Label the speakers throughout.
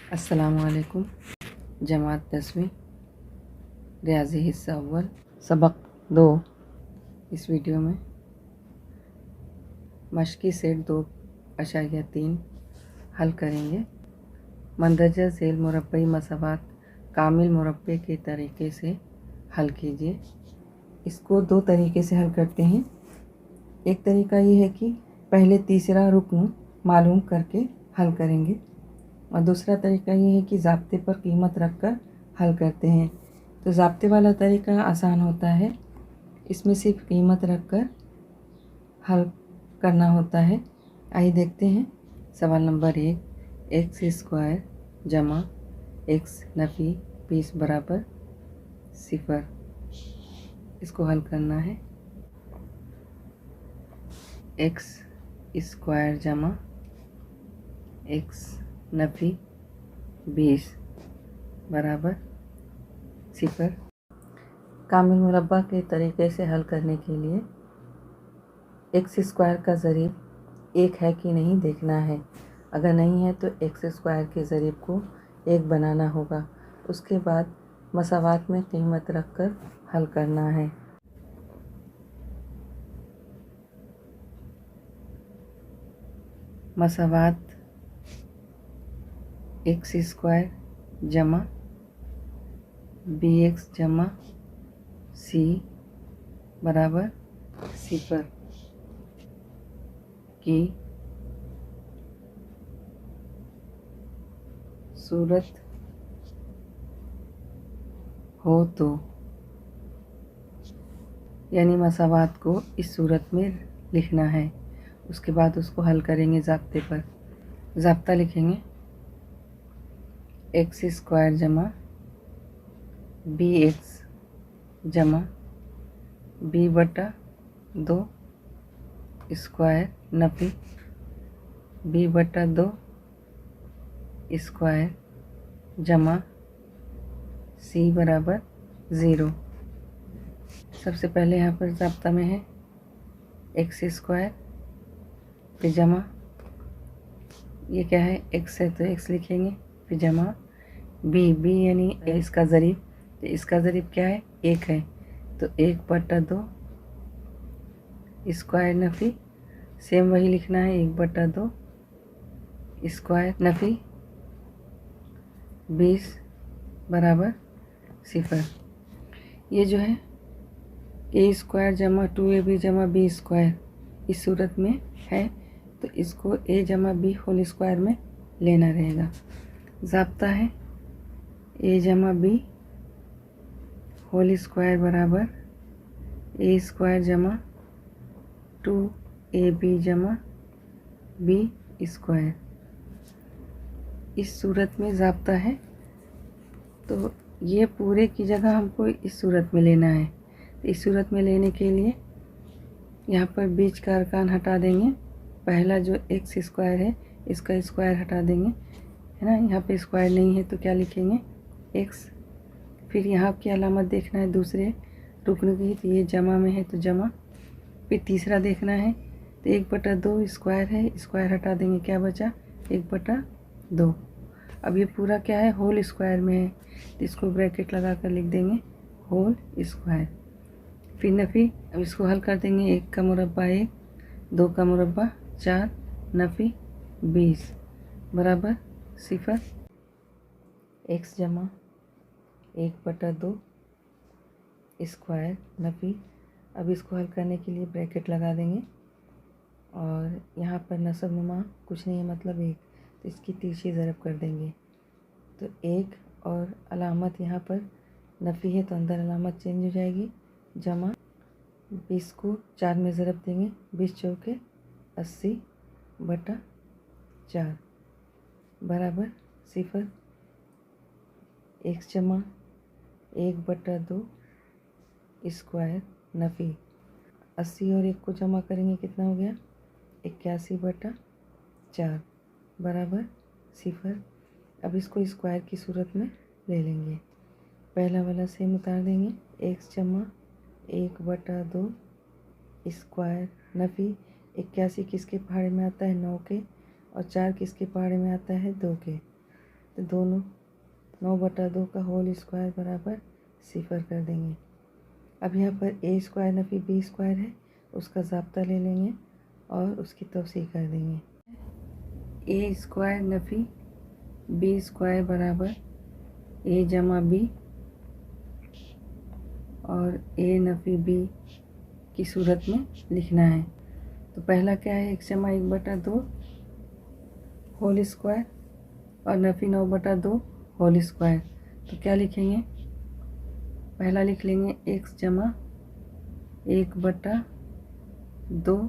Speaker 1: अस्सलामुअलैकुम। जमात 10वीं रियाज़ी हिस्सा अव्वल सबक 2। इस वीडियो में मश्की सेट 2.3 हल करेंगे। मंदरजा झेल मुरब्बई मसावात कामिल मुरब्बे के तरीके से हल कीजिए। इसको दो तरीके से हल करते हैं। एक तरीका ये है कि पहले तीसरा रुकन मालूम करके हल करेंगे और दूसरा तरीका ये है कि ज़ाब्ते पर कीमत रख कर हल करते हैं। तो ज़ाब्ते वाला तरीका आसान होता है, इसमें सिर्फ कीमत रख कर हल करना होता है। आइए देखते हैं। सवाल नंबर 1, एक्स स्क्वायर जमा एक्स नफ़ी 20 बराबर 0। इसको हल करना है। एक्स स्क्वायर जमा एक्स नफ़ी 20 बराबर 0। कामिल मुरब्बा के तरीके से हल करने के लिए एक्स स्क्वायर का ज़रीब 1 है कि नहीं देखना है। अगर नहीं है तो एक्स स्क्वायर के ज़रीब को 1 बनाना होगा। उसके बाद मसावात में कीमत रख कर हल करना है। मसावात एक्स स्क्वायर जमा बी एक्स जमा सी बराबर 0 की सूरत हो तो, यानी मसावात को इस सूरत में लिखना है। उसके बाद उसको हल करेंगे ज़ाब्ते पर। ज़ाब्ता लिखेंगे एक्स स्क्वायर जमा बी एक्स जमा बी बटा 2 स्क्वायर नफ़ी बी बटा 2 स्क्वायर जमा सी बराबर 0। सबसे पहले यहाँ पर ज़ाब्ता में है एक्स स्क्वायर फिर जमा, ये क्या है एक्स है तो एक्स लिखेंगे, फिर जमा बी यानी इसका ज़रीब, तो इसका ज़रीब क्या है 1 है तो 1 बटा 2 स्क्वायर नफ़ी, सेम वही लिखना है 1 बटा 2 स्क्वायर नफ़ी 20 बराबर 0। ये जो है ए स्क्वायर जमा 2ab जमा बी स्क्वायर इस सूरत में है तो इसको ए जमा बी होल स्क्वायर में लेना रहेगा। ज़ाब्ता है ए जमा बी होल स्क्वायर बराबर ए स्क्वायर जमा 2ab जमा बी स्क्वायर। इस सूरत में ज़ाब्ता है तो ये पूरे की जगह हमको इस सूरत में लेना है। तो इस सूरत में लेने के लिए यहाँ पर बीच का अरकान हटा देंगे। पहला जो एक्स स्क्वायर है इसका स्क्वायर हटा देंगे, है ना। यहाँ पे स्क्वायर नहीं है तो क्या लिखेंगे एक्स। फिर यहाँ की अलामत देखना है दूसरे रुकन की, तो ये जमा में है तो जमा। फिर तीसरा देखना है तो 1 बटा 2 स्क्वायर है, स्क्वायर हटा देंगे, क्या बचा 1 बटा 2। अब ये पूरा क्या है होल स्क्वायर में है तो इसको ब्रैकेट लगा कर लिख देंगे होल स्क्वायर। फिर नफ़ी, अब इसको हल कर देंगे 1 का मुरब्बा 1, 2 का मुरब्बा 4 नफ़ी 20 बराबर 0। एक्स जमा 1 बटा 2 स्क्वायर नफ़ी, अब इसको हल करने के लिए ब्रैकेट लगा देंगे और यहाँ पर नसब नुमा कुछ नहीं है मतलब 1, तो इसकी तिरछी ज़रब कर देंगे तो 1 और अलामत यहाँ पर नफ़ी है तो अंदर अलामत चेंज हो जाएगी, जमा 20 को 4 में ज़रब देंगे, 20 चौके 80 बटा 4 बराबर 0। एक्स जमा 1 बटा 2 स्क्वायर नफ़ी, 80 और 1 को जमा करेंगे कितना हो गया 81 बटा 4 बराबर 0। अब इसको स्क्वायर की सूरत में ले लेंगे। पहला वाला सेम उतार देंगे, एक्स जमा 1 बटा 2 स्क्वायर नफ़ी 81 किसके पहाड़े में आता है 9 के, और 4 किसके पहाड़े में आता है 2 के, तो दोनों 9/2 का होल स्क्वायर बराबर 0 कर देंगे। अब यहाँ पर ए स्क्वायर नफी बी स्क्वायर है, उसका ज़ाब्ता ले लेंगे और उसकी तौसीह कर देंगे। ए स्क्वायर नफी बी स्क्वायर बराबर ए जमा बी, और ए नफी बी की सूरत में लिखना है। तो पहला क्या है, 1 जमा 1/2 होल स्क्वायर और नफी 9/2 होल स्क्वायर। तो क्या लिखेंगे, पहला लिख लेंगे x जमा 1/2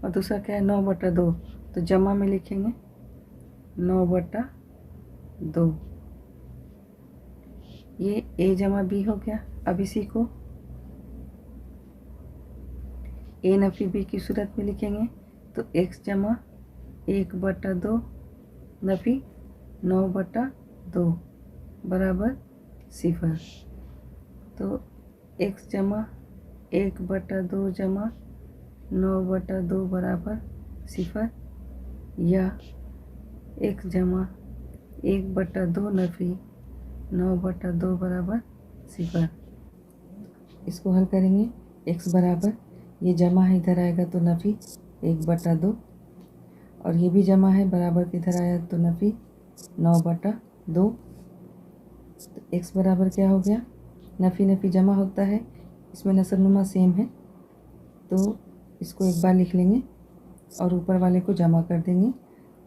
Speaker 1: और दूसरा क्या है 9/2, तो जमा में लिखेंगे 9/2। ये a जमा b हो गया। अब इसी को a नफी b की सूरत में लिखेंगे, तो x जमा 1/2 नफी 9/2 बराबर 0। तो x जमा 1/2 जमा 9/2 बराबर 0, या x जमा 1/2 नफी 9/2 बराबर 0। इसको हल करेंगे। x बराबर, ये जमा है इधर आएगा तो नफी 1/2, और ये भी जमा है बराबर किधर आया तो नफी 9/2। तो x बराबर क्या हो गया, नफी नफी जमा होता है, इसमें नसबनुमा सेम है, तो इसको एक बार लिख लेंगे और ऊपर वाले को जमा कर देंगे।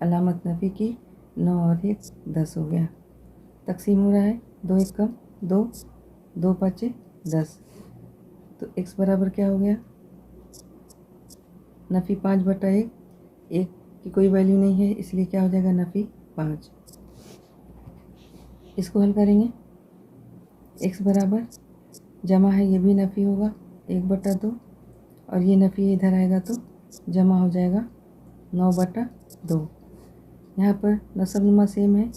Speaker 1: अलामत नफी की 9 और 1 10 हो गया। तकसीम हो रहा है, 2 1 कम 2, 2 5 10। तो x बराबर क्या हो गया, नफी 5/1, 1 की कोई वैल्यू नहीं है इसलिए क्या हो जाएगा नफी 5। इसको हल करेंगे। x बराबर, जमा है ये भी नफ़ी होगा 1/2, और ये नफ़ी इधर आएगा तो जमा हो जाएगा 9/2। यहाँ पर नसबनुमा सेम है,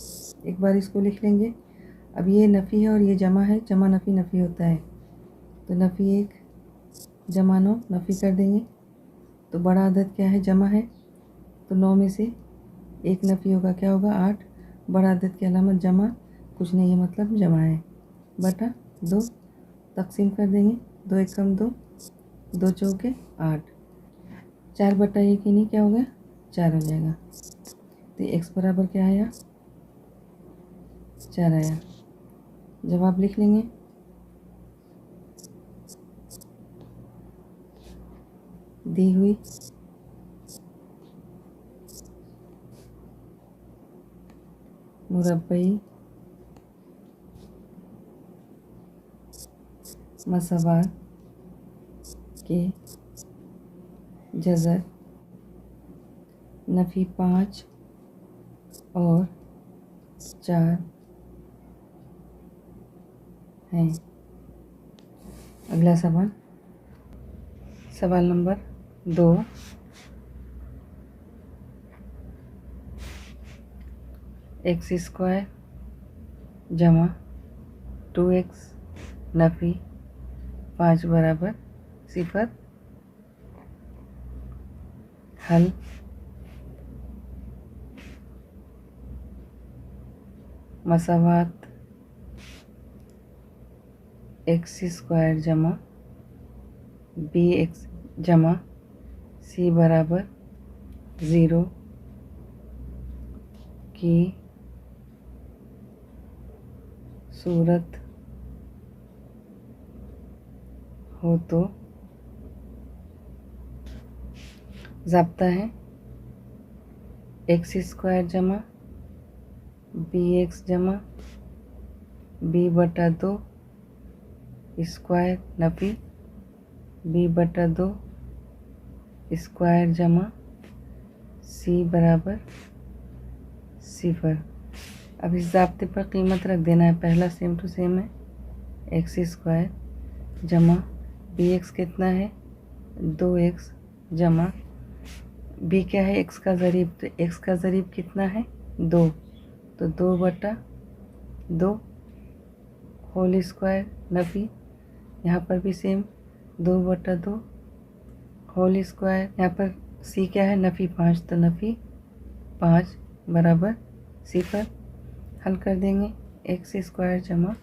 Speaker 1: एक बार इसको लिख लेंगे। अब ये नफ़ी है और ये जमा है, जमा नफ़ी नफ़ी होता है, तो नफ़ी 1 जमा 9 नफ़ी कर देंगे। तो बड़ा अदद क्या है, जमा है, तो 9 में से 1 नफ़ी होगा, क्या होगा 8। बड़ा अदद की अलामत जमा, कुछ नहीं है मतलब जमा है, बटा 2 तकसीम कर देंगे। 2 1 कम 2, 2 चौके 8, 4/1 ही नहीं क्या हो गया 4 हो जाएगा। तो x बराबर क्या आया 4 आया। जवाब लिख लेंगे। दी हुई मुरब्बई मसवार के जज़र नफ़ी 5 और 4 हैं। अगला सवाल, सवाल नंबर 2। x² जमा 2x नफ़ी 5 बराबर 0। हल, मसावात x² जमा bx जमा c बराबर 0 की सूरत हो तो ज़ाब्ता है x² जमा bx जमा b/2 स्क्वायर नफ़ी b/2 स्क्वायर जमा c बराबर 0। अब इस ज़ाब्ते पर कीमत रख देना है। पहला सेम टू सेम है, x² जमा bx कितना है 2x जमा b क्या है x का ज़रीब, तो x का ज़रीब कितना है 2, तो 2/2 होल स्क्वायर नफ़ी, यहाँ पर भी सेम 2/2 होल स्क्वायर। यहाँ पर c क्या है नफ़ी 5, तो नफ़ी 5 बराबर 0। हल कर देंगे। एक्स स्क्वायर जमा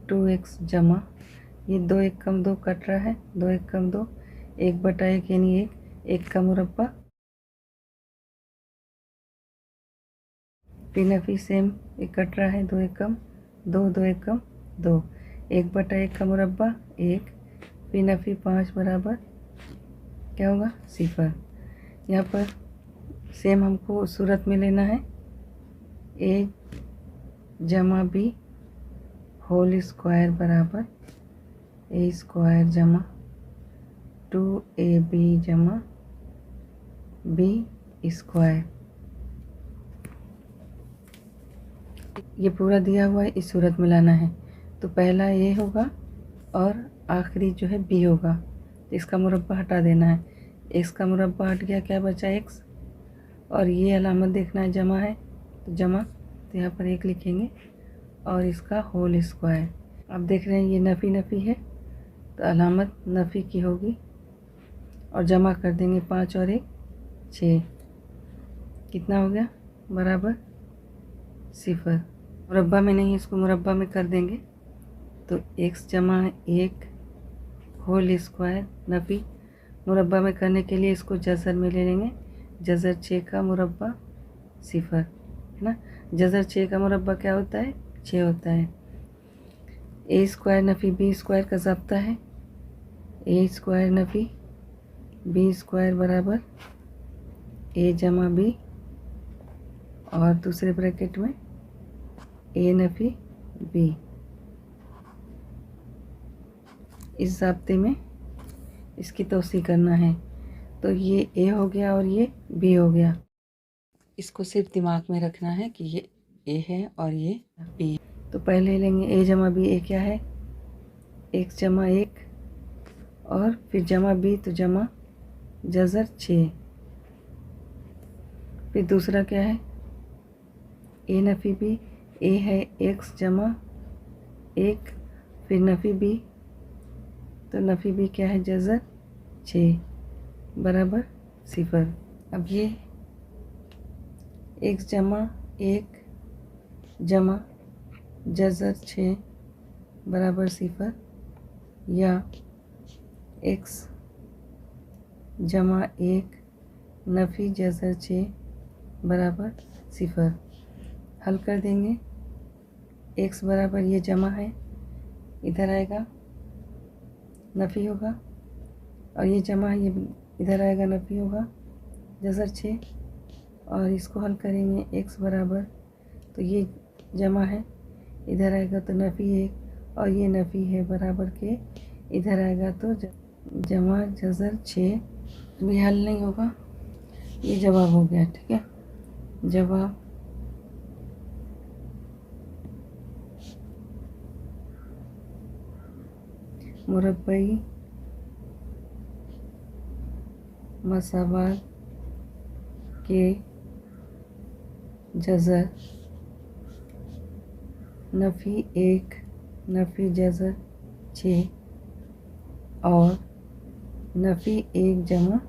Speaker 1: 2x जमा, ये 2 एक कम 2 कट रहा है, 2 एक कम 2, 1/1 यानी 1 का मुरब्बा, फिर नफी सेम एक कट रहा है, 2 एक कम 2, 2 एक कम 2, 1/1 का मुरब्बा 1, फिर नफी 5 बराबर क्या होगा 0। यहाँ पर सेम हमको सूरत में लेना है, a जमा b होल स्क्वायर बराबर a स्क्वायर जमा 2ab जमा b स्क्वायर। ये पूरा दिया हुआ है, इस सूरत में लाना है। तो पहला a होगा और आखिरी जो है b होगा, तो इसका मुरब्बा हटा देना है। x का मुरब्बा हट गया, क्या बचा x, और ये अलामत देखना है जमा है, तो जमा, तो यहाँ पर 1 लिखेंगे और इसका होल स्क्वायर। अब देख रहे हैं ये नफ़ी नफ़ी है, तो अलामत नफ़ी की होगी और जमा कर देंगे 5 और 1 6, कितना हो गया बराबर 0। मुरब्बा में नहीं, इसको मुरब्बा में कर देंगे, तो x जमा 1 होल स्क्वायर नफ़ी, मुरब्बा में करने के लिए इसको जज़र में ले लेंगे, जज़र 6 का मुरब्बा 0 है ना। जज़र 6 का मुरब्बा क्या होता है 6 होता है। a स्क्वायर नफ़ी b स्क्वायर का ज़ाब्ता है, a स्क्वायर नफ़ी b स्क्वायर बराबर a जमा b और दूसरे ब्रैकेट में a नफ़ी b। इस ज़ाब्ते में इसकी तौसी करना है, तो ये a हो गया और ये b हो गया। इसको सिर्फ दिमाग में रखना है कि ये a है और ये b। तो पहले लेंगे a जमा b, a क्या है x जमा 1 और फिर जमा b, तो जमा जज़र 6, फिर दूसरा क्या है a नफ़ी b, a है x जमा 1, फिर नफ़ी b, तो नफ़ी b क्या है जज़र 6 बराबर 0। अब ये x जमा 1 जमा जज़र 6 बराबर 0, या x जमा 1 नफ़ी जज़र 6 बराबर 0। हल कर देंगे, x बराबर ये जमा है, इधर आएगा नफ़ी होगा, और ये जमा है, ये इधर आएगा नफ़ी होगा जज़र 6, और इसको हल करेंगे x बराबर, तो ये जमा है, इधर आएगा तो नफ़ी 1 और ये नफ़ी है बराबर के, इधर आएगा तो जमा जज़र 6। भी हल नहीं होगा, ये जवाब हो गया। ठीक है, जवाब मुरब्बई मसावात के जज़र नफ़ी 1 नफ़ी जज़र 6 और नफ़ी 1 जमा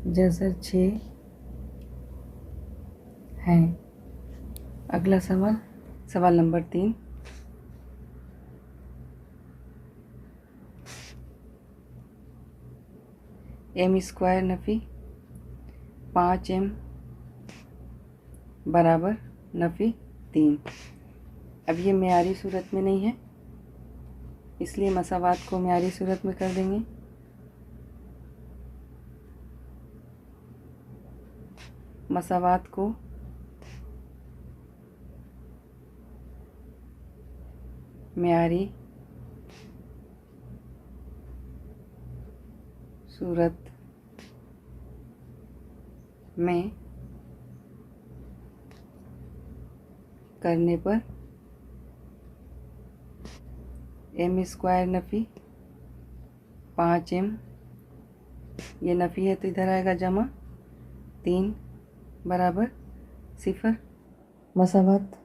Speaker 1: जज़र 6 हैं। अगला सवाल, सवाल नंबर 3। m स्क्वायर नफ़ी 5m बराबर नफ़ी 3। अब ये मेयारी सूरत में नहीं है, इसलिए मसावात को मेयारी सूरत में कर देंगे। मसावात को मेयारी सूरत में करने पर m स्क्वायर नफ़ी 5m, ये नफ़ी है तो इधर आएगा जमा 3 बराबर 0। मसावात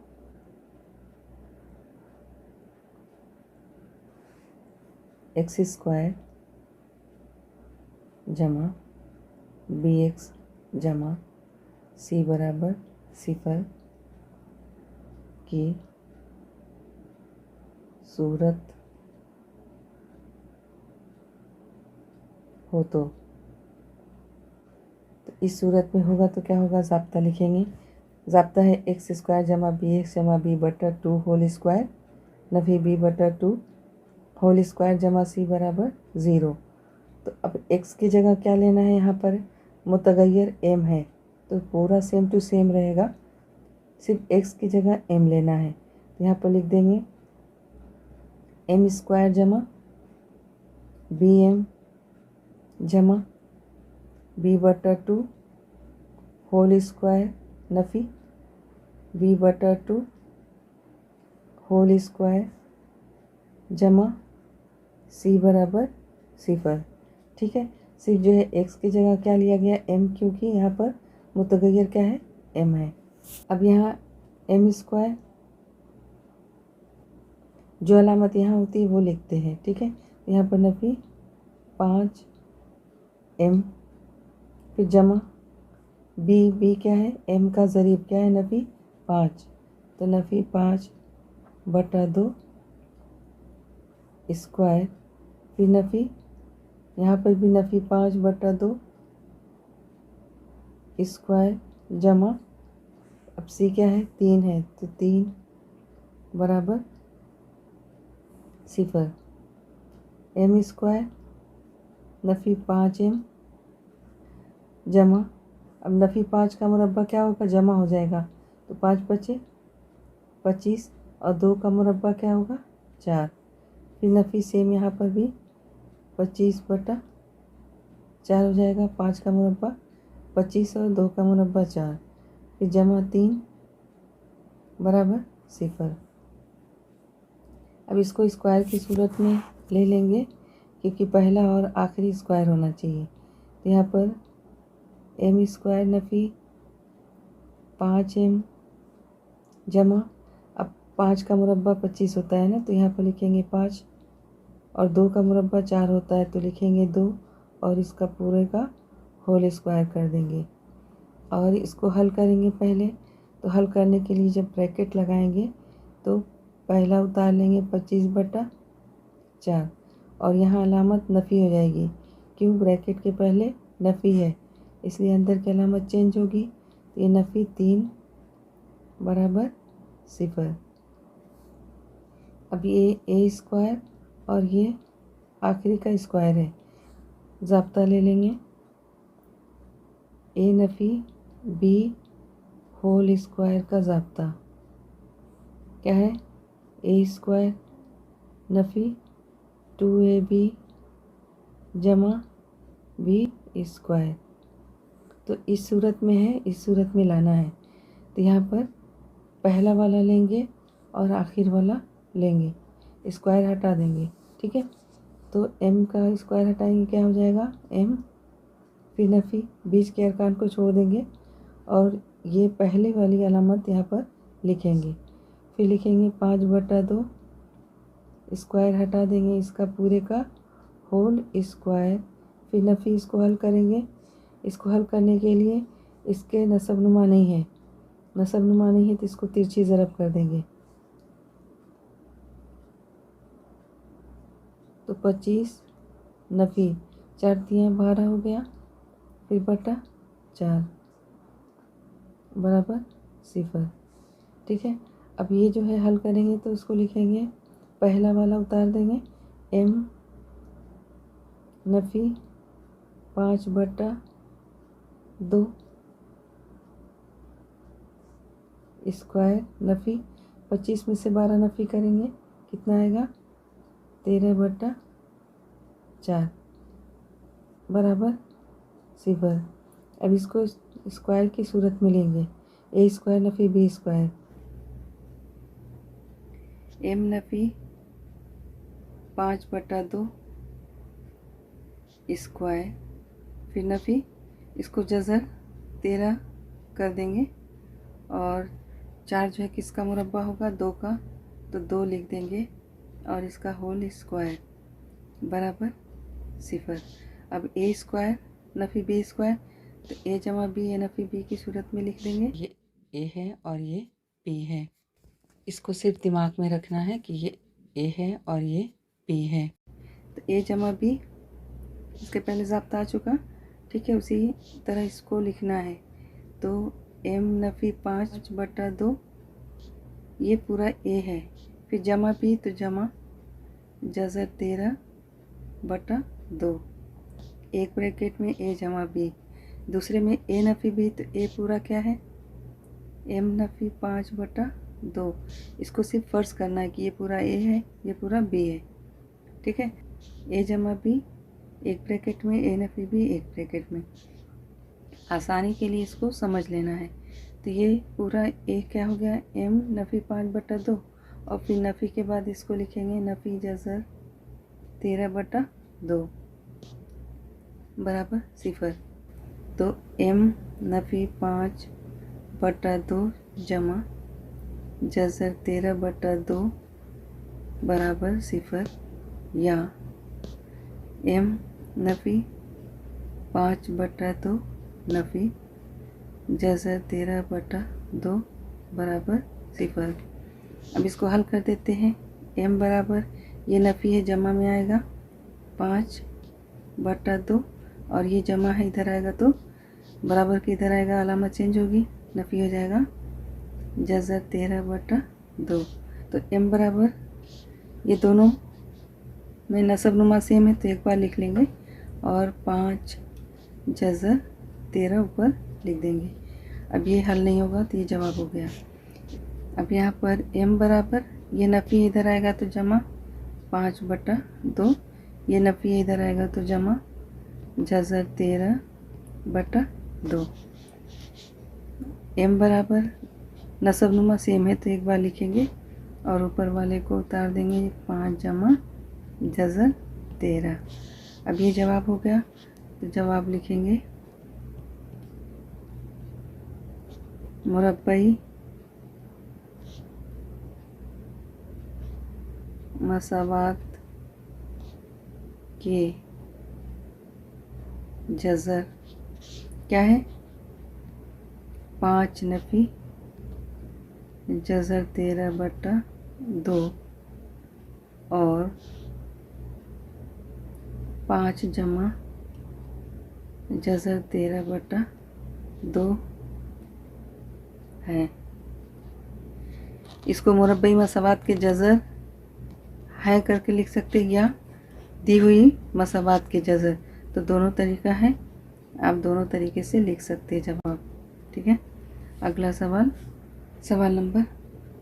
Speaker 1: x स्क्वायर जमा bx जमा c बराबर 0 की सूरत हो तो इस सूरत में होगा तो क्या होगा, ज़ाब्ता लिखेंगे। ज़ाब्ता है एक्स स्क्वायर जमा बी एक्स जमा बी बटा 2 होल स्क्वायर नफी बी बटा 2 होल स्क्वायर जमा सी बराबर 0। तो अब एक्स की जगह क्या लेना है, यहाँ पर मुतगय्यर एम है तो पूरा सेम टू सेम रहेगा, सिर्फ एक्स की जगह एम लेना है। तो यहाँ पर लिख देंगे एम स्क्वायर जमा बी एम जमा बी बटा 2 होल स्क्वायर नफ़ी बी बटा 2 होल स्क्वायर जमा सी बराबर 0। ठीक है, सिर्फ जो है एक्स की जगह क्या लिया गया, एम, क्योंकि यहाँ पर मुतगय्यर क्या है, एम है। अब यहाँ एम स्क्वायर जो अलामत यहाँ होती है वो लिखते हैं। ठीक है, यहाँ पर नफ़ी 5 एम, फिर जमा बी क्या है, एम का ज़रीब क्या है, नफ़ी 5, तो नफ़ी 5 बटा 2 स्क्वायर, फिर नफ़ी यहाँ पर भी नफ़ी 5 बटा 2 स्क्वायर जमा, अब सी क्या है, 3 है तो 3 बराबर 0। एम स्क्वायर नफ़ी 5 एम जमा, अब नफ़ी 5 का मुरब्बा क्या होगा, जमा हो जाएगा तो 5 बचे 25 और 2 का मुरब्बा क्या होगा, 4। फिर नफ़ी सेम यहाँ पर भी 25 बटा 4 हो जाएगा, 5 का मुरब्बा 25 और 2 का मुरब्बा 4, फिर जमा 3 बराबर 0। अब इसको स्क्वायर की सूरत में ले लेंगे क्योंकि पहला और आखिरी स्क्वायर होना चाहिए। तो यहाँ पर एम स्क्वायर नफ़ी 5 एम जमा, अब 5 का मुरब्बा 25 होता है ना, तो यहाँ पर लिखेंगे 5 और 2 का मुरब्बा 4 होता है तो लिखेंगे 2 और इसका पूरे का होल स्क्वायर कर देंगे और इसको हल करेंगे। पहले तो हल करने के लिए जब ब्रैकेट लगाएंगे तो पहला उतार लेंगे 25 बटा 4 और यहाँ अलामत नफ़ी हो जाएगी, क्यों, ब्रैकेट के पहले नफ़ी है इसलिए अंदर की अलामत चेंज होगी, तो ये नफ़ी 3 बराबर 0। अब ये ए स्क्वायर और ये आखिरी का स्क्वायर है, ज़ाब्ता ले लेंगे ए नफ़ी बी होल स्क्वायर का ज़ाब्ता क्या है, ए स्क्वायर नफ़ी 2ab जमा बी स्क्वायर। तो इस सूरत में है, इस सूरत में लाना है तो यहाँ पर पहला वाला लेंगे और आखिर वाला लेंगे, स्क्वायर हटा देंगे। ठीक है, तो m का स्क्वायर हटाएंगे क्या हो जाएगा, m, फिर नफ़ी बीच के अरकान को छोड़ देंगे और ये पहले वाली अलामत यहाँ पर लिखेंगे, फिर लिखेंगे 5 बटा 2 स्क्वायर हटा देंगे इसका पूरे का होल स्क्वायर, फिर नफ़ी इसको हल करेंगे। इसको हल करने के लिए इसके नसबनुमा नहीं है, नसबनुमा नहीं है तो इसको तिरछी ज़रब कर देंगे तो 25 नफ़ी 4 तियाँ 12 हो गया, फिर बटा 4 बराबर 0। ठीक है, अब ये जो है हल करेंगे तो इसको लिखेंगे, पहला वाला उतार देंगे m नफ़ी 5 बटा 2 स्क्वायर नफ़ी 25 में से 12 नफ़ी करेंगे कितना आएगा, 13 बटा 4 बराबर 0। अब इसको स्क्वायर की सूरत में लेंगे, ए स्क्वायर नफ़ी बी स्क्वायर, एम नफ़ी 5 बटा 2 स्क्वायर, फिर नफ़ी इसको जज़र 13 कर देंगे और 4 जो है किसका मुरब्बा होगा, 2 का, तो 2 लिख देंगे और इसका होल स्क्वायर बराबर 0। अब ए स्क्वायर नफ़ी बी स्क्वायर, तो ए जमा बी ए नफ़ी बी की सूरत में लिख देंगे, ये ए है और ये बी है। इसको सिर्फ दिमाग में रखना है कि ये ए है और ये बी है। तो ए जमा बी इसके पहले ज़ाब्ता आ चुका, ठीक है। उसी तरह इसको लिखना है। तो m नफ़ी 5/2 ये पूरा ए है। फिर जमा बी तो जमा जज़र 13/2, एक ब्रैकेट में ए जमा बी, दूसरे में ए नफ़ी बी तो ए पूरा क्या है m नफ़ी 5/2। इसको सिर्फ फ़र्ज़ करना है कि ये पूरा ए है ये पूरा बी है, ठीक है। ए जमा बी एक ब्रैकेट में, ए नफ़ी बी एक ब्रैकेट में। आसानी के लिए इसको समझ लेना है। तो ये पूरा ए क्या हो गया m नफ़ी 5/2 और फिर नफ़ी के बाद इसको लिखेंगे नफ़ी जज़र 13/2 बराबर 0। तो m नफ़ी 5/2 जमा जज़र 13/2 बराबर 0, या m नफ़ी 5/2 नफ़ी जज़र 13/2 बराबर 0। अब इसको हल कर देते हैं। m बराबर ये नफ़ी है जमा में आएगा 5/2 और ये जमा है इधर आएगा तो बराबर के इधर आएगा, अलामत चेंज होगी, नफ़ी हो जाएगा जज़र 13/2। तो m बराबर ये दोनों में नसब नुमा सेम है तो एक बार लिख लेंगे और 5 जज़र 13 ऊपर लिख देंगे। अब ये हल नहीं होगा तो ये जवाब हो गया। अब यहाँ पर m बराबर ये नफ़ी इधर आएगा तो जमा 5/2, ये नफ़ी इधर आएगा तो जमा जज़र 13/2। m बराबर नसब नुमा सेम है तो एक बार लिखेंगे और ऊपर वाले को उतार देंगे 5 जमा जज़र 13। अब ये जवाब हो गया तो जवाब लिखेंगे मुरब्बई मसावात के जज़र क्या है 5 नफ़ी जज़र 13/2 और 5 जमा जज़र 13/2 है। इसको मुरब्बई मसावात के जज़र है करके लिख सकते हैं या दी हुई मसावात के जज़र, तो दोनों तरीका है, आप दोनों तरीके से लिख सकते हैं जवाब, ठीक है। अगला सवाल, सवाल नंबर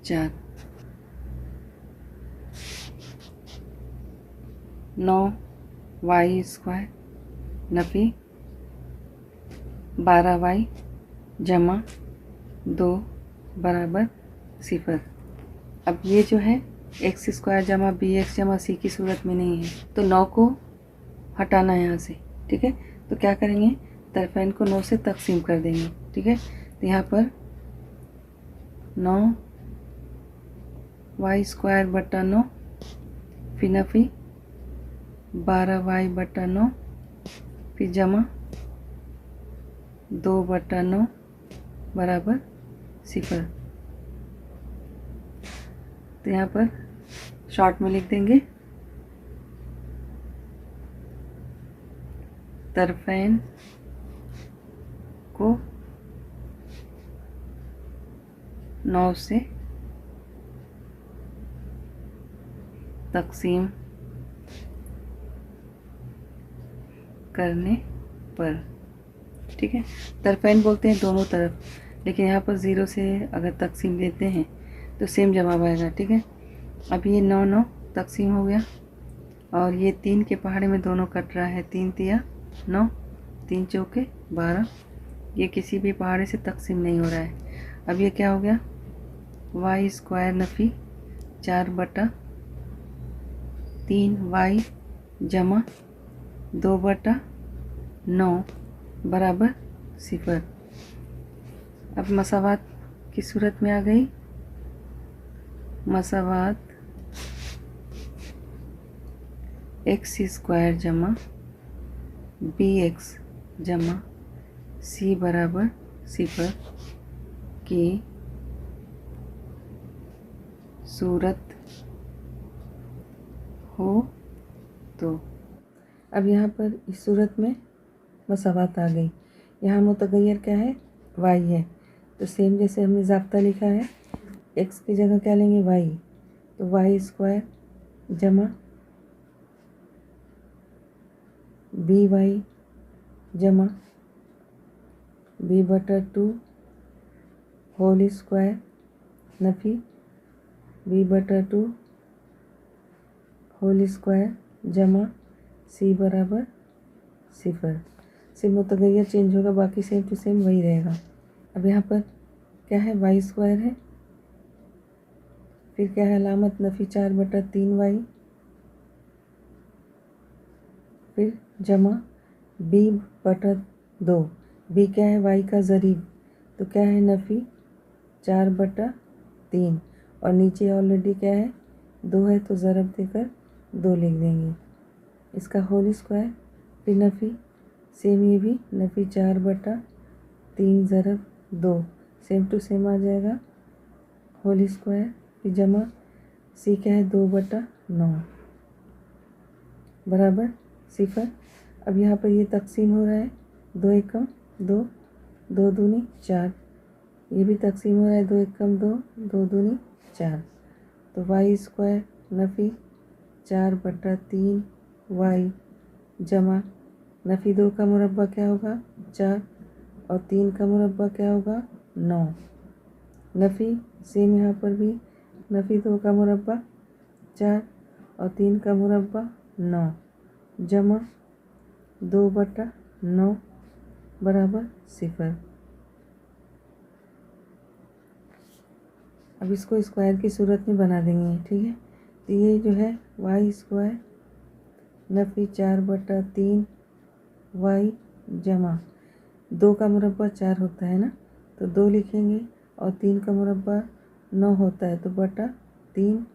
Speaker 1: 4। 9y² नफ़ी 12y जमा 2 बराबर 0। अब ये जो है x² जमा bx जमा c की सूरत में नहीं है तो 9 को हटाना है यहाँ से, ठीक है। तो क्या करेंगे, तरफ़ैन को 9 से तकसीम कर देंगे, ठीक है। तो यहाँ पर 9y²/9 फिर नफ़ी 12y/9 फिर जमा 2/9 बराबर 0। तो यहाँ पर शॉर्ट में लिख देंगे तरफ़ैन को 9 से तकसीम करने पर, ठीक है। तरफ़ैन बोलते हैं दोनों तरफ, लेकिन यहाँ पर 0 से अगर तकसीम देते हैं तो सेम जवाब आएगा, ठीक है। अब ये 9 तकसीम हो गया और ये 3 के पहाड़े में दोनों कट रहा है, 3 तिया 9, 3 चौके 12, ये किसी भी पहाड़े से तकसीम नहीं हो रहा है। अब ये क्या हो गया y² नफ़ी 4/3y जमा 2/9 बराबर 0। अब मसावात की सूरत में आ गई, मसावात x² जमा bx जमा c बराबर 0 की सूरत हो तो। अब यहाँ पर इस सूरत में मसावत आ गई। यहाँ मुतगय्यर क्या है, वाई है। तो सेम जैसे हमने ज़ाब्ता लिखा है, एक्स की जगह क्या लेंगे, वाई। तो वाई स्क्वायर जमा बी वाई जमा b/2 होल स्क्वायर नफ़ी b/2 होल स्क्वायर जमा c बराबर 0। से मुतगय्यर चेंज होगा, बाकी सेम टू सेम वही रहेगा। अब यहाँ पर क्या है, वाई स्क्वायर है, फिर क्या है अलामत नफ़ी 4/3 वाई, फिर जमा b/2। बी क्या है, वाई का ज़रीब, तो क्या है नफ़ी 4/3, और नीचे ऑलरेडी क्या है 2 है, तो ज़रब देकर 2 लिख देंगे। इसका होल स्क्वायर, फिर नफ़ी सेम, ये भी नफ़ी 4/3 ज़रब 2, सेम टू सेम आ जाएगा होल स्क्वायर, फिर जमा सी क्या है 2/9 बराबर 0। अब यहाँ पर ये तकसीम हो रहा है, 2 एकम 2, 2 दूनी 4, ये भी तकसीम हो रहा है, 2 एकम 2, 2 दूनी 4। तो वाई स्क्वायर नफ़ी 4/3 वाई जमा नफ़ी 2 का मुरब्बा क्या होगा 4, और 3 का मुरब्बा क्या होगा 9। नफ़ी सेम यहाँ पर भी नफ़ी 2 का मुरब्बा 4 और 3 का मुरब्बा 9 जमा 2/9 बराबर 0। अब इसको स्क्वायर की सूरत में बना देंगे, ठीक है। तो ये जो है वाई स्क्वायर नफ़ी 4/3 वाई जमा 2 का मुरब्बा 4 होता है ना, तो 2 लिखेंगे, और 3 का मुरब्बा 9 होता है, तो बटा 3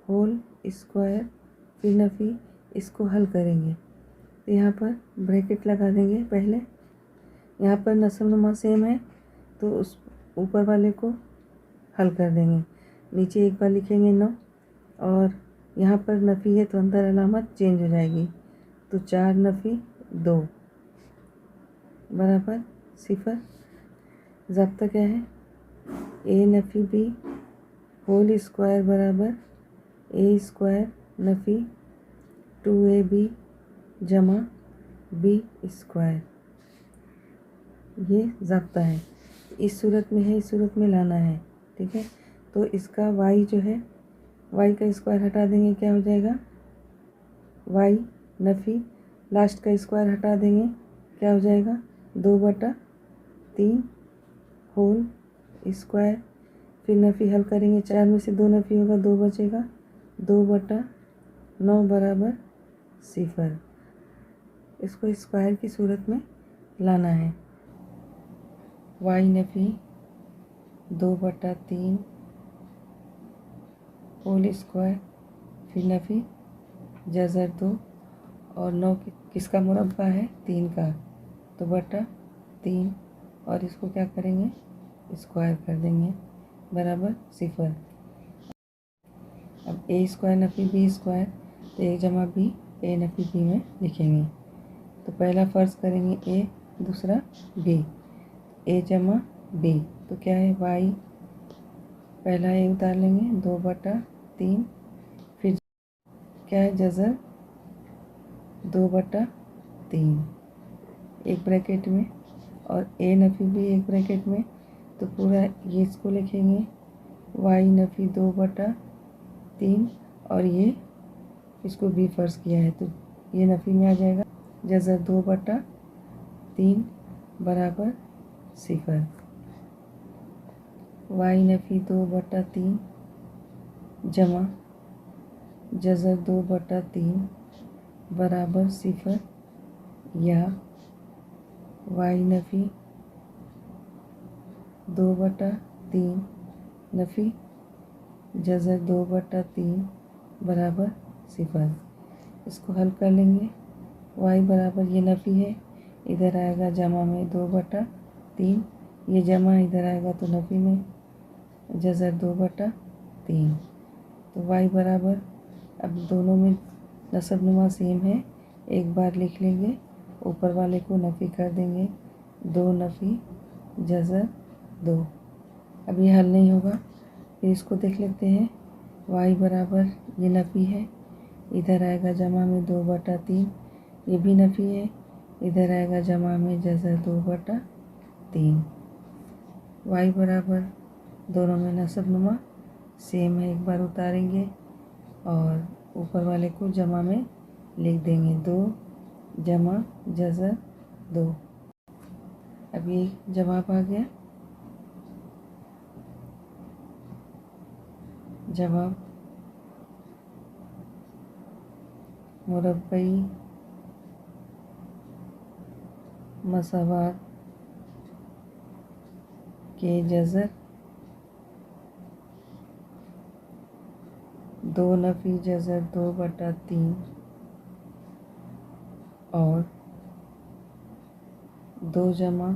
Speaker 1: होल स्क्वायर, फिर नफ़ी इसको हल करेंगे। तो यहाँ पर ब्रैकेट लगा देंगे पहले, यहाँ पर नस्लनुमा सेम है, तो उस ऊपर वाले को हल कर देंगे। नीचे एक बार लिखेंगे 9, और यहाँ पर नफ़ी है तो अंदर अलामत चेंज हो जाएगी, तो 4 नफ़ी 2 बराबर 0। ज़ाब्ता क्या है, ए नफ़ी बी होल स्क्वायर बराबर ए स्क्वायर नफ़ी 2ab जमा बी स्क्वायर, ये ज़ाब्ता है। इस सूरत में है, इस सूरत में लाना है, ठीक है। तो इसका वाई जो है, वाई का स्क्वायर हटा देंगे, क्या हो जाएगा वाई नफ़ी लास्ट का स्क्वायर हटा देंगे, क्या हो जाएगा 2/3 होल स्क्वायर, फिर नफ़ी हल करेंगे, 4 में से 2 नफ़ी होगा, 2 बचेगा, 2/9 बराबर 0। इसको स्क्वायर की सूरत में लाना है। वाई नफ़ी 2/3 होल स्क्वायर, फिर नफ़ी जज़र 2, और 9 किसका मुरब्बा है 3 का, तो बटा 3, और इसको क्या करेंगे स्क्वायर कर देंगे बराबर 0। अब ए स्क्वायर नफ़ी बी स्क्वायर, तो ए जमा बी ए नफ़ी बी में लिखेंगे। तो पहला फ़र्ज़ करेंगे ए, दूसरा बी, ए जमा बी, तो क्या है वाई, पहला ए उतार लेंगे 2/3, फिर क्या है जज़र 2/3 एक ब्रैकेट में, और ए नफ़ी बी एक ब्रैकेट में, तो पूरा ये इसको लिखेंगे वाई नफ़ी 2/3, और ये इसको बी फ़र्ज़ किया है, तो ये नफ़ी में आ जाएगा जज़र 2/3 बराबर 0। वाई नफ़ी 2/3 जमा जज़र 2/3 बराबर 0, या वाई नफ़ी 2/3 नफ़ी जज़र 2/3 बराबर 0। इसको हल कर लेंगे, वाई बराबर ये नफ़ी है, इधर आएगा जमा में 2/3, ये जमा इधर आएगा तो नफ़ी में जज़र 2/3, तो y बराबर, अब दोनों में नसब नुमा सेम है, एक बार लिख लेंगे, ऊपर वाले को नफ़ी कर देंगे, 2 नफ़ी जज़र 2। अब ये हल नहीं होगा, फिर इसको देख लेते हैं। y बराबर, ये नफ़ी है, इधर आएगा जमा में 2/3, ये भी नफ़ी है, इधर आएगा जमा में जज़र 2/3। y बराबर, दोनों में नसब नुमा सेम है, एक बार उतारेंगे और ऊपर वाले को जमा में लिख देंगे, 2 जमा जज़र 2। अब ये जवाब आ गया। जवाब मुरब्बई मसावात के जज़र 2 नफ़ी जज़र 2/3 और 2 जमा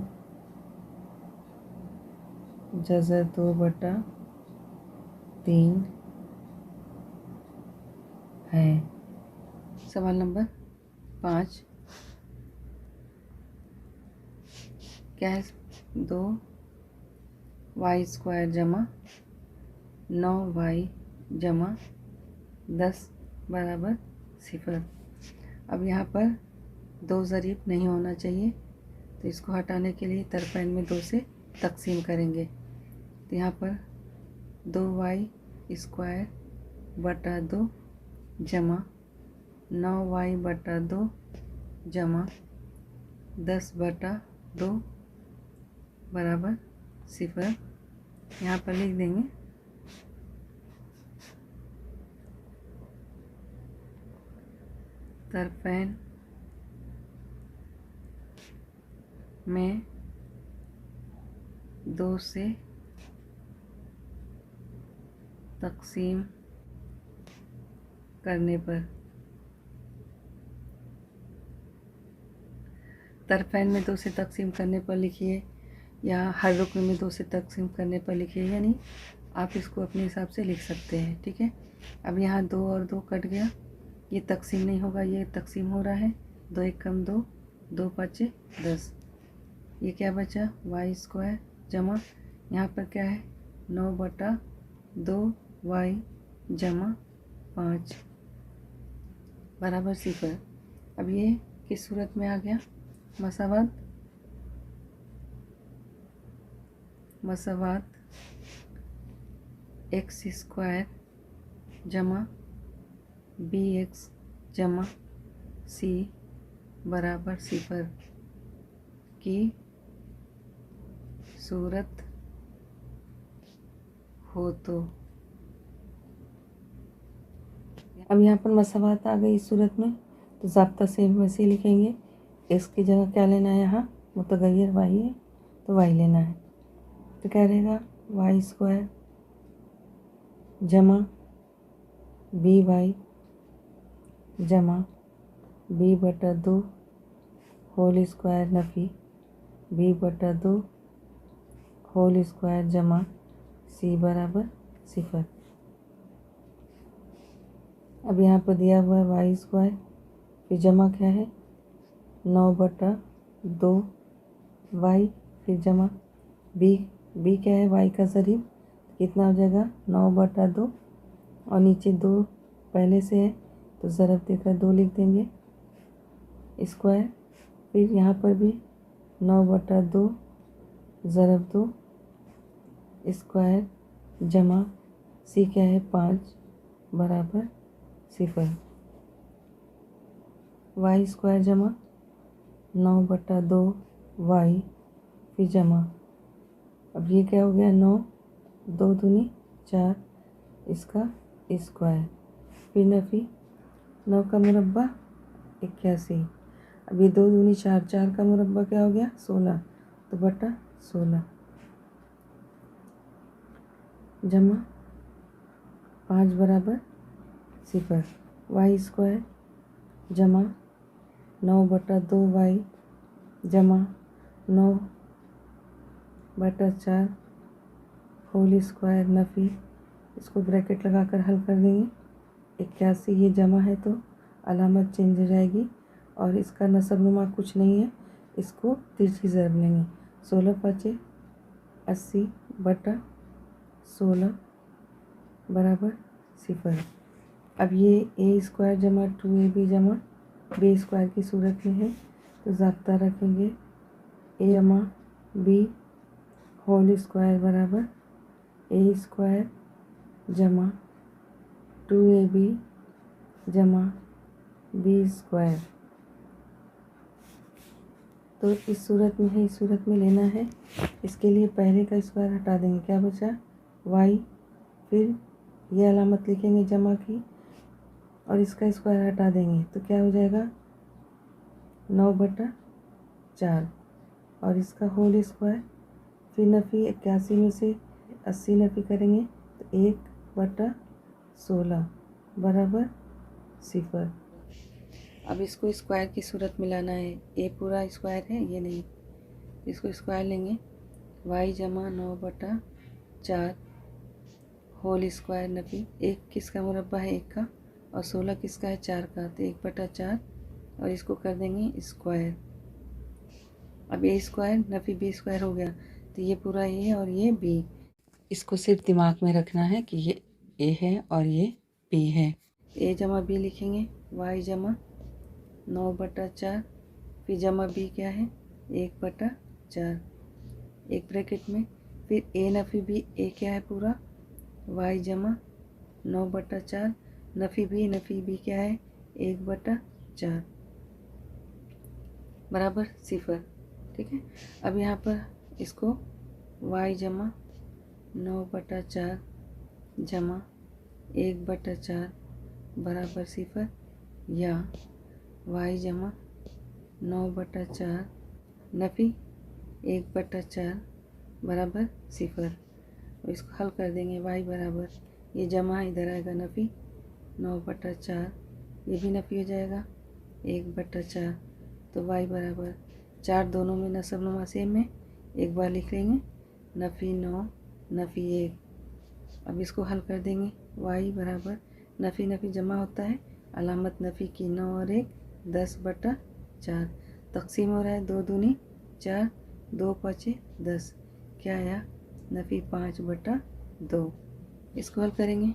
Speaker 1: जज़र 2/3 है। सवाल नंबर 5, क्या है? 2y² जमा 9y जमा 10 बराबर 0। अब यहाँ पर 2 ज़रीब नहीं होना चाहिए, तो इसको हटाने के लिए तरफ़ैन में 2 से तकसीम करेंगे। तो यहाँ पर 2y²/2 जमा 9y/2 जमा 10/2 बराबर 0। यहाँ पर लिख देंगे। तरफ़ैन में 2 से तकसीम करने पर, तरफ़ैन में 2 से तकसीम करने पर लिखिए, या हर रुकन में 2 से तकसीम करने पर लिखिए, यानी आप इसको अपने हिसाब से लिख सकते हैं। ठीक है। अब यहाँ 2 और 2 कट गया, ये तकसीम नहीं होगा, ये तकसीम हो रहा है। 2 1 कम 2, 2 5 10। ये क्या बचा? y² जमा, यहाँ पर क्या है? 9/2y जमा 5 बराबर 0। अब ये किस सूरत में आ गया? मसावात x² जमा bx जमा c बराबर 0 की सूरत हो तो। अब यहाँ पर मसावात आ गई इस सूरत में, तो ज़ाब्ता सेम वैसे ही लिखेंगे। x की जगह क्या लेना है? यहाँ मुतगय्यर y है, तो y लेना है। तो क्या रहेगा? y² जमा by जमा b/2 होल स्क्वायर नफ़ी b/2 होल स्क्वायर जमा c बराबर 0। अब यहाँ पर दिया हुआ है y², फिर जमा क्या है? 9/2y, फिर जमा b क्या है? y का ज़रीब, कितना हो जाएगा? 9/2, और नीचे 2 पहले से है, तो ज़रब देकर 2 लिख देंगे, स्क्वायर। फिर यहाँ पर भी 9/2 ज़रब 2 स्क्वायर जमा c क्या है? 5 बराबर 0। y² जमा 9/2y, फिर जमा, अब ये क्या हो गया? 9, 2 दूनी 4, इसका स्क्वायर, फिर नफ़ी 9 का मुरब्बा 81। अब ये 2 दूनी 4, 4 का मुरब्बा क्या हो गया? 16, तो बटा 16 जमा 5 बराबर 0। y² जमा 9/2y जमा 9/4 होल स्क्वायर नफ़ी इसको ब्रैकेट लगाकर हल कर देंगे। 81 ये जमा है तो अलामत चेंज हो जाएगी और इसका नसबनुमा कुछ नहीं है, इसको तिरछी ज़रब लेंगे। 16 पचे 80 बटा 16 बराबर 0। अब ये ए स्क्वायर जमा 2ab जमा बी स्क्वायर की सूरत में है तो ज़ाब्ता रखेंगे ए जमा बी होल स्क्वायर बराबर ए स्क्वायर जमा 2ab जमा बी स्क्वायर। तो इस सूरत में है, इस सूरत में लेना है। इसके लिए पहले का स्क्वायर हटा देंगे, क्या बचा y, फिर ये अलामत लिखेंगे जमा की और इसका स्क्वायर हटा देंगे तो क्या हो जाएगा 9/4 और इसका होल स्क्वायर, फिर नफ़ी 81 में से 80 नफ़ी करेंगे तो 1/16 बराबर 0। अब इसको स्क्वायर की सूरत में लाना है। ए पूरा स्क्वायर है, ये नहीं, इसको स्क्वायर लेंगे y जमा 9/4 होल स्क्वायर नफ़ी। 1 किसका मुरब्बा है 1 का और 16 किसका है 4 का, तो 1/4 और इसको कर देंगे स्क्वायर। अब ए स्क्वायर नफ़ी बी स्क्वायर हो गया तो ये पूरा ए है और ये बी। इसको सिर्फ दिमाग में रखना है कि ये ए है और ये बी है। ए जमा बी लिखेंगे y जमा 9/4 फिर जमा बी क्या है 1/4 एक ब्रैकेट में, फिर ए नफ़ी बी, ए क्या है पूरा y जमा 9/4 नफ़ी बी क्या है 1/4 बराबर 0। ठीक है। अब यहाँ पर इसको y जमा 9/4 जमा 1/4 बराबर 0 या y जमा 9/4 नफ़ी 1/4 बराबर 0। और इसको हल कर देंगे y बराबर, ये जमा इधर आएगा नफ़ी 9/4, ये भी नफ़ी हो जाएगा 1/4 तो y बराबर 4 दोनों में नसब नुमा सेम है, एक बार लिख लेंगे नफ़ी 9 नफ़ी 1। अब इसको हल कर देंगे y बराबर नफ़ी नफ़ी जमा होता है, अलामत नफ़ी की 9 और 1 10/4 तकसीम हो रहा है 2 दूनी 4 2 5 10 क्या आया नफ़ी 5/2। इसको हल करेंगे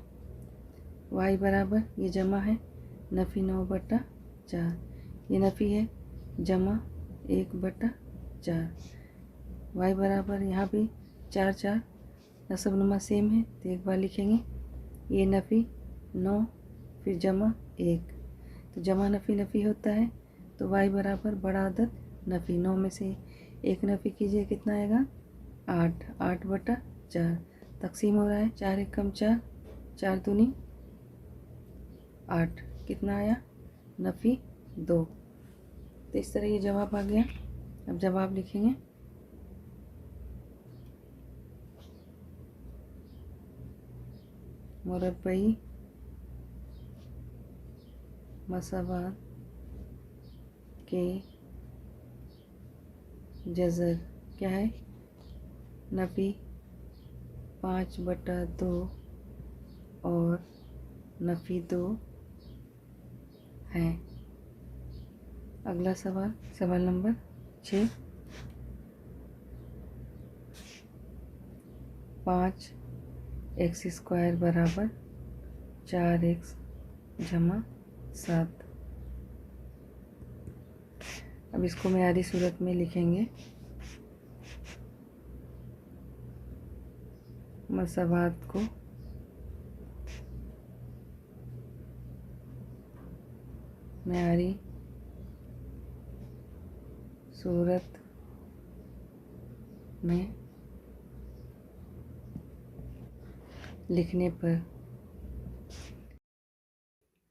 Speaker 1: y बराबर ये जमा है नफ़ी 9/4, ये नफ़ी है जमा 1/4। y बराबर यहाँ भी 4 4 नसब नुमा सेम है तो एक बार लिखेंगे ये नफ़ी 9 फिर जमा 1, तो जमा नफ़ी नफ़ी होता है तो y बराबर बड़ा अदद नफ़ी 9 में से एक नफ़ी कीजिए कितना आएगा 8 8/4 तकसीम हो रहा है 4 1 कम 4 4 दूनी 8 कितना आया नफ़ी 2। तो इस तरह ये जवाब आ गया। अब जवाब लिखेंगे मुरब्बई मसावात के जज़र क्या है नफ़ी 5/2 और नफ़ी 2 है। अगला सवाल, सवाल नंबर 6। 5x² बराबर 4x जमा 7। अब इसको मेयारी सूरत में लिखेंगे मसावात को मेयारी सूरत में लिखने पर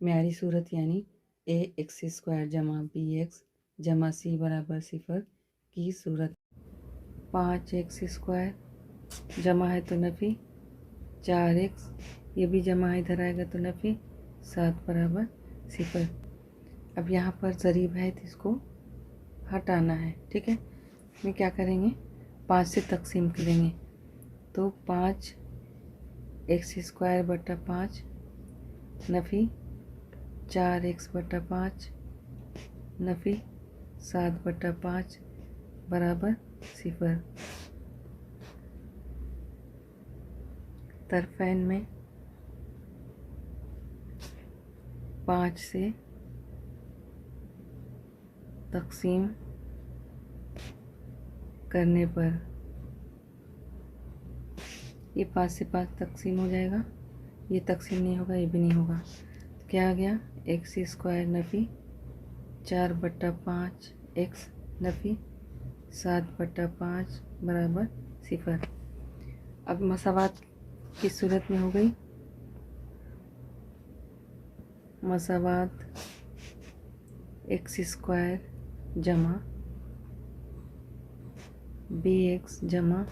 Speaker 1: मेयारी सूरत यानी ax² जमा bx जमा c बराबर 0 की सूरत 5x² जमा है तो नफ़ी 4x, ये भी जमा है इधर आएगा तो नफ़ी 7 बराबर 0। अब यहाँ पर ज़रीब है तो इसको हटाना है। ठीक है, इसमें क्या करेंगे 5 से तकसीम करेंगे तो 5 एक्स स्क्वायर बटा 5 नफ़ी 4x बटा 5 नफ़ी 7 बटा 5 बराबर 0। तरफ़ैन में 5 से तक़सीम करने पर ये 5 से 5 तक़सीम हो जाएगा, ये तक़सीम नहीं होगा, ये भी नहीं होगा। तो क्या आ गया, एक्स स्क्वायर नफ़ी 4 बटा 5 एक्स नफ़ी 7 बटा 5 बराबर 0। अब मसावात किस सूरत में हो गई, मसावात एक्स स्क्वायर जमा बी एक्स जमा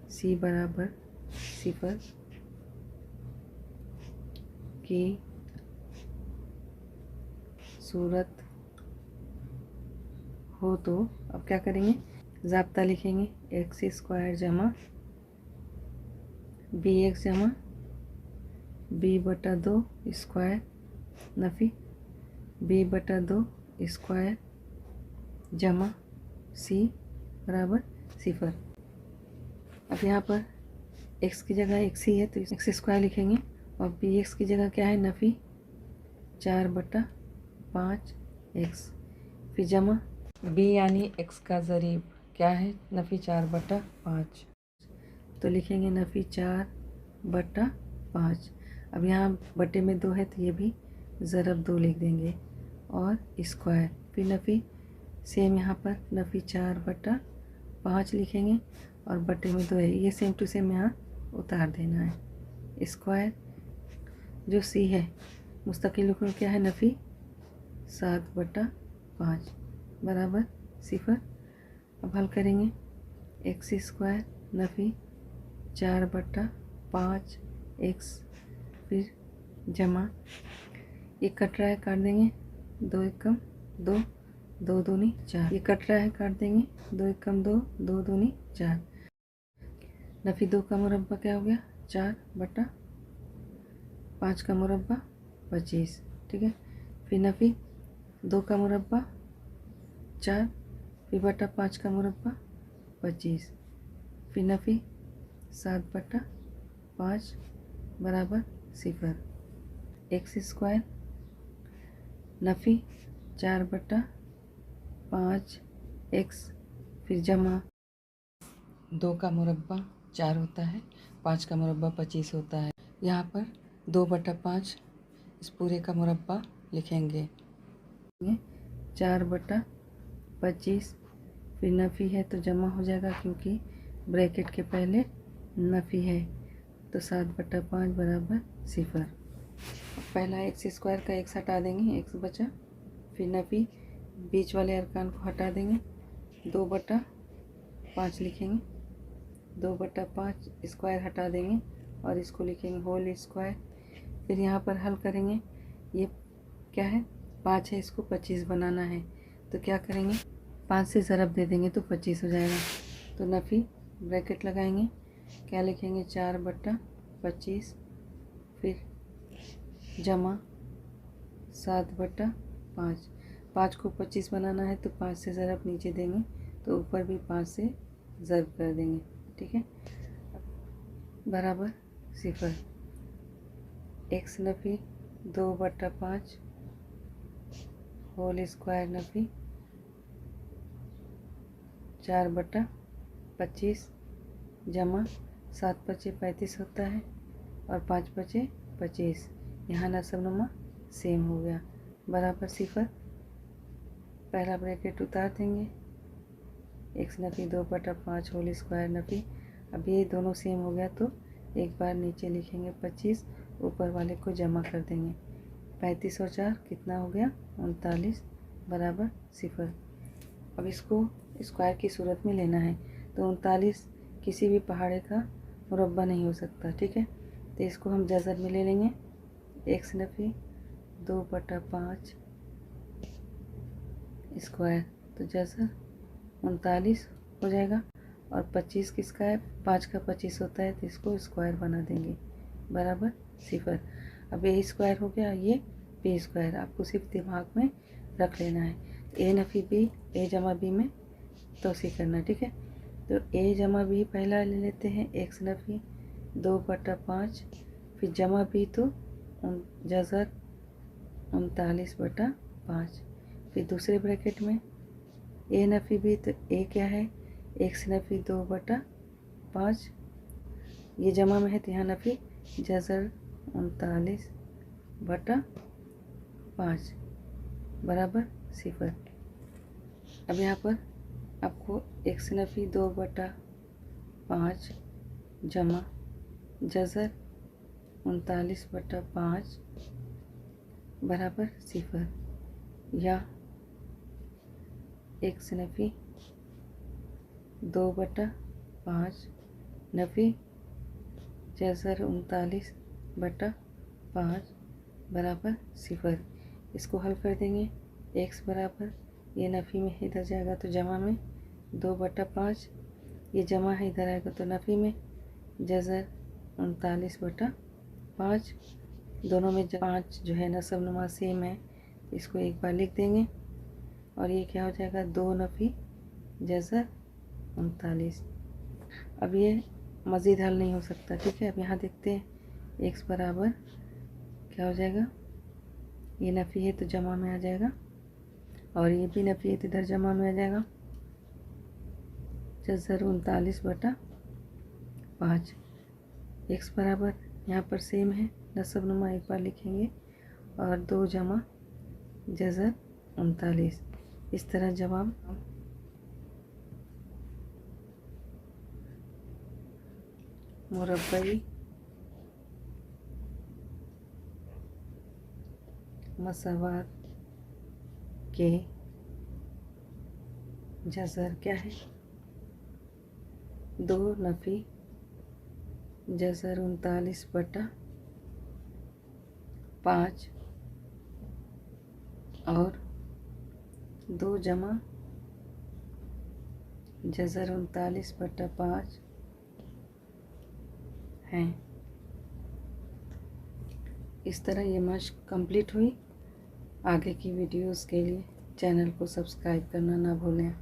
Speaker 1: सी बराबर 0 की सूरत हो तो अब क्या करेंगे, ज़ाब्ता लिखेंगे, एक्स स्क्वायर जमा बी एक्स जमा बी बटा 2 स्क्वायर नफ़ी बी बटा 2 स्क्वायर जमा सी बराबर 0। अब यहाँ पर x की जगह x ही है तो एक्स स्क्वायर लिखेंगे और बी एक्स की जगह क्या है, नफ़ी 4 बटा 5 एक्स, फिर जमा b यानी x का ज़रीब क्या है, नफ़ी 4 बटा 5, तो लिखेंगे नफ़ी 4 बटा 5। अब यहाँ बटे में 2 है तो ये भी ज़रब 2 लिख देंगे और स्क्वायर, फिर नफ़ी सेम यहाँ पर नफ़ी 4 बटा 5 लिखेंगे और बटे में 2 है, ये सेम टू सेम यहाँ उतार देना है। स्क्वायर जो सी है मुस्तकिल रूप में क्या है, नफ़ी 7 बटा 5 बराबर 0। अब हल करेंगे, एक्स स्क्वायर नफ़ी 4 बटा 5 एक्स, फिर जमा ये कट रहा है काट देंगे, 2 एकम 2 2 दूनी 4, ये कट रहा है काट देंगे, 2 एकम 2 2 दूनी 4, नफ़ी 2 का मुरब्बा क्या हो गया, 4 बटा 5 का मुरब्बा 25, ठीक है। फिर नफ़ी 2 का मुरब्बा 4 फिर बटा 5 का मुरब्बा 25, फिर नफ़ी 7 बटा 5 बराबर 0। एक्स स्क्वायर नफ़ी 4 बटा 5 एक्स, फिर जमा 2 का मुरब्बा 4 होता है, 5 का मुरब्बा 25 होता है। यहाँ पर 2 बटा 5 इस पूरे का मुरब्बा लिखेंगे, 4 बटा 25, फिर नफ़ी है तो जमा हो जाएगा क्योंकि ब्रैकेट के पहले नफ़ी है, तो 7 बटा 5 बराबर 0। पहला एक्स स्क्वायर का एक्स हटा देंगे, एक्स बचा, फिर नफ़ी बीच वाले अरकान को हटा देंगे, 2 बटा 5 लिखेंगे, 2 बटा 5 स्क्वायर हटा देंगे और इसको लिखेंगे होल स्क्वायर। फिर यहाँ पर हल करेंगे, ये क्या है 5 है, इसको 25 बनाना है तो क्या करेंगे, 5 से ज़रब दे देंगे तो 25 हो जाएगा, तो नफ़ी ब्रैकेट लगाएंगे, क्या लिखेंगे 4 बटा 25, फिर जमा 7 बटा 5, 5 को 25 बनाना है तो 5 से ज़रब नीचे देंगे तो ऊपर भी 5 से ज़रब कर देंगे, ठीक है, बराबर 0। एक्स नफ़ी 2 बटा 5 होल स्क्वायर नफ़ी 4 बटा 25 जमा 7 पचे 35 होता है और 5 पचे 25, यहाँ नसबनुमा सेम हो गया, बराबर 0। पहला ब्रैकेट उतार देंगे, एक्स नफ़ी 2 बटा 5 होल स्क्वायर नफ़ी, अब ये दोनों सेम हो गया तो एक बार नीचे लिखेंगे 25, ऊपर वाले को जमा कर देंगे, 35 और 4 कितना हो गया 39 बराबर 0। अब इसको स्क्वायर की सूरत में लेना है तो 39 किसी भी पहाड़े का मुरब्बा नहीं हो सकता, ठीक है, तो इसको हम जज़र में ले लेंगे, एक्स नफ़ी 2 बटा 5 स्क्वायर, तो जज़र 39 हो जाएगा और 25 किसका है, 5 का 25 होता है तो इसको स्क्वायर बना देंगे, बराबर 0। अब ए स्क्वायर हो गया, ये बी स्क्वायर, आपको सिर्फ दिमाग में रख लेना है। ए नफ़ी बी, ए जमा बी में तोसी करना, ठीक है। तो ए जमा बी पहला ले लेते हैं, एक्स नफ़ी 2/5, फिर जमा बी तो जज़र 39/5, फिर दूसरे ब्रैकेट में ए नफ़ी बी, तो ए क्या है, एक्स नफ़ी 2/5, ये जमा में है तो यहाँ नफ़ी जज़र 39/5 बराबर 0। अब यहाँ पर आपको एक्स नफ़ी 2/5 जमा जज़र 39/5 बराबर 0, या एक्स नफ़ी 2/5 नफ़ी जज़र 39/5 बराबर 0। इसको हल कर देंगे, एक्स बराबर ये नफ़ी में इधर जाएगा तो जमा में 2/5, ये जमा है इधर आएगा तो नफ़ी में जज़र 39/5, दोनों में 5 जो है नस्ब नुमा सेम है, इसको एक बार लिख देंगे और ये क्या हो जाएगा 2 नफ़ी जज़र 39। अब ये मज़ीद हल नहीं हो सकता, ठीक है। अब यहाँ देखते हैं एक्स बराबर क्या हो जाएगा, ये नफ़ी है तो जमा में आ जाएगा और ये भी नफ़ी है तो इधर जमा में आ जाएगा, जज़र 39/5। एक्स बराबर यहाँ पर सेम है, नस्ब नुमा एक बार लिखेंगे और 2 जमा जज़र 39। इस तरह जवाब मुरब्बई मसावात के जज़र क्या है, 2 नफ़ी जज़र 39/5 और 2 जमा जज़र 39/5 हैं। इस तरह ये मश्क कंप्लीट हुई। आगे की वीडियोस के लिए चैनल को सब्सक्राइब करना ना भूलें।